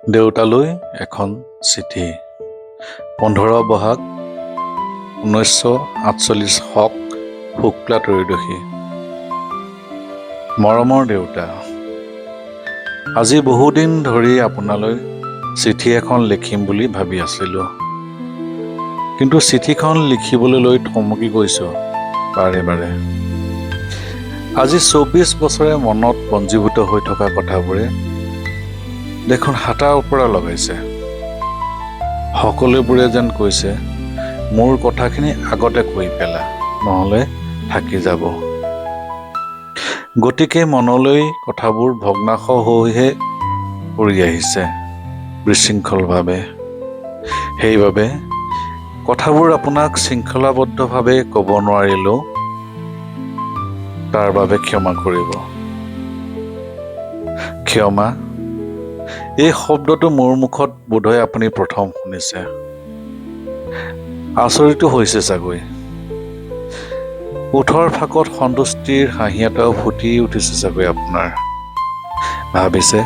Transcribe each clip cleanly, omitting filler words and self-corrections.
দেউতালৈ এখন চিঠি 15 বহাগ 1948 শক শুক্লা ত্ৰয়োদশী। মৰমৰ দেউতা, আজি বহুদিন ধৰি আপোনালৈ চিঠি এখন লিখিম বুলি ভাবি আছিলোঁ, কিন্তু চিঠিখন লিখিবলৈ লৈ থমকি গৈছোঁ বাৰে বাৰে। আজি 24 বছৰে মনত পঞ্জীভূত হৈ থকা কথাবোৰে দেখোন হাতাৰ ওপৰা লগাইছে। সকলোবোৰে যেন কৈছে, মোৰ কথাখিনি আগতে কৈ পেলা, নহ'লে থাকি যাব। গতিকে মনলৈ কথাবোৰ ভগ্নাশ হৈহে পৰি আহিছে বিশৃংখলভাৱে। সেইবাবে কথাবোৰ আপোনাক শৃংখলাবদ্ধভাৱে ক'ব নোৱাৰিলেও তাৰ বাবে ক্ষমা কৰিব। ক্ষমা, এই শব্দটো মোৰ মুখত বোধহয় আপুনি প্ৰথম শুনিছে। আচৰিতো হৈছে চাগৈ। ওঠৰ ফাকত সন্তুষ্টিৰ হাঁহি এটাও ফুটি উঠিছে চাগৈ আপোনাৰ। ভাবিছে,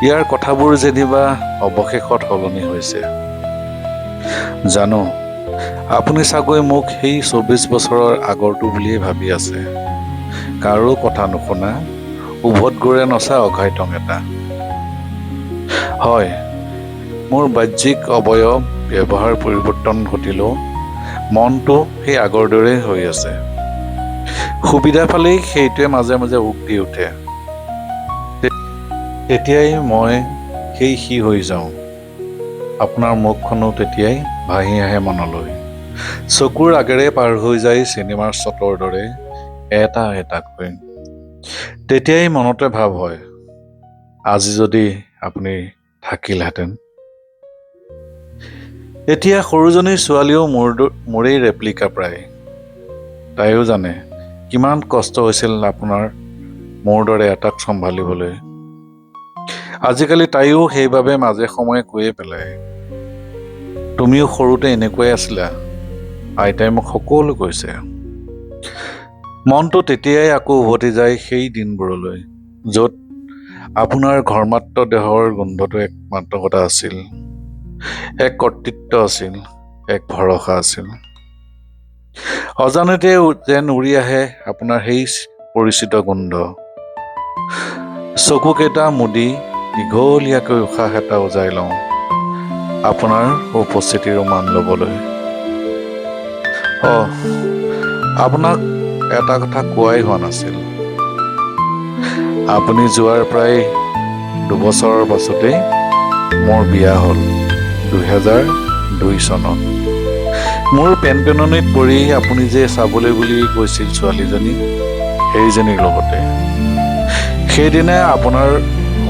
ইয়াৰ কথাবোৰ যেনিবা অৱশেষত সলনি হৈছে। জানো, আপুনি চাগৈ মোক সেই 24 বছৰৰ আগৰটো বুলিয়ে ভাবি আছে। কাৰো কথা নুশুনা, উভত গৰে নচা অঘাইটং এটা। হয়, মোৰ বাহ্যিক অৱয়ব ব্যৱহাৰ পৰিৱৰ্তন ঘটিলেও মনটো সেই আগৰ দৰেই হৈ আছে। সুবিধা পালেই সেইটোৱে মাজে মাজে উক দি উঠে। তেতিয়াই মই সেই সি হৈ যাওঁ। আপোনাৰ মুখখনো তেতিয়াই ভাহি আহে মনলৈ। চকুৰ আগেৰে পাৰ হৈ যায় চিনেমাৰ শ্বটৰ দৰে এটা এটাকৈ। তেতিয়াই মনতে ভাৱ হয়, আজি যদি আপুনি থাকিলহেঁতেন। এতিয়া সৰুজনী ছোৱালীও মোৰেই ৰেপ্লিকা প্ৰায়। তাইও জানে কিমান কষ্ট হৈছিল আপোনাৰ মোৰ দৰে এটাক চম্ভালিবলৈ। আজিকালি তাইও সেইবাবে মাজে সময়ে কৈয়ে পেলায়, তুমিও সৰুতে এনেকুৱাই আছিলা, আইতাই মোক সকলো কৈছে। মনটো তেতিয়াই আকৌ উভতি যায় সেই দিনবোৰলৈ, য'ত আপোনাৰ ঘৰমাত্ৰ দেহৰ গোন্ধটো একমাত্ৰ কথা আছিল, এক কৰ্তৃত্ব আছিল, এক ভৰসা আছিল। অজানিতে যেন উৰি আহে আপোনাৰ সেই পৰিচিত গোন্ধ। চকুকেইটা মুদি দীঘলীয়াকৈ উশাহ এটা উজাই লওঁ আপোনাৰ উপস্থিতিৰ উমান ল'বলৈ। আপোনাক এটা কথা কোৱাই হোৱা নাছিল। আপুনি যোৱাৰ প্ৰায় 2 বছৰৰ পাছতেই মোৰ বিয়া হ'ল 2002 চনত। মোৰ পেনপেননিত পৰি আপুনি যে চাবলৈ বুলি কৈছিল ছোৱালীজনী, সেইজনীৰ লগতে। সেইদিনা আপোনাৰ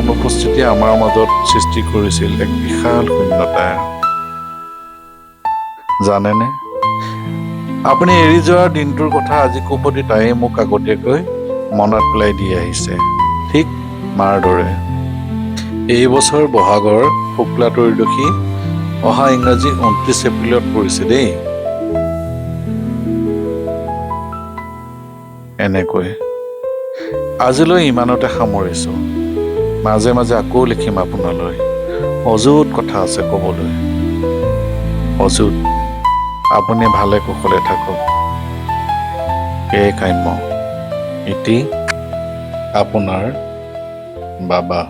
অনুপস্থিতিয়ে আমাৰ মাজত সৃষ্টি কৰিছিল এক বিশাল শূন্যতা। জানেনে, আপুনি এৰি যোৱাৰ দিনটোৰ কথা আজি কোপতি তাইয়ে মোক আগতীয়াকৈ মনত পেলাই দি আহিছে, ঠিক মাৰ দৰে। এই বছৰ বহাগৰ শুক্লা ত্ৰয়োদশী অহা ইংৰাজী 29 এপ্ৰিলত পৰিছে দেই। এনেকৈ আজিলৈ ইমানতে সামৰিছোঁ। মাজে মাজে আকৌ লিখিম আপোনালৈ। অযুত কথা আছে ক'বলৈ, অযুত। আপুনি ভালে কুশলে থাকক, এয়ে কাম্য। ইতি আপোনাৰ বাবা।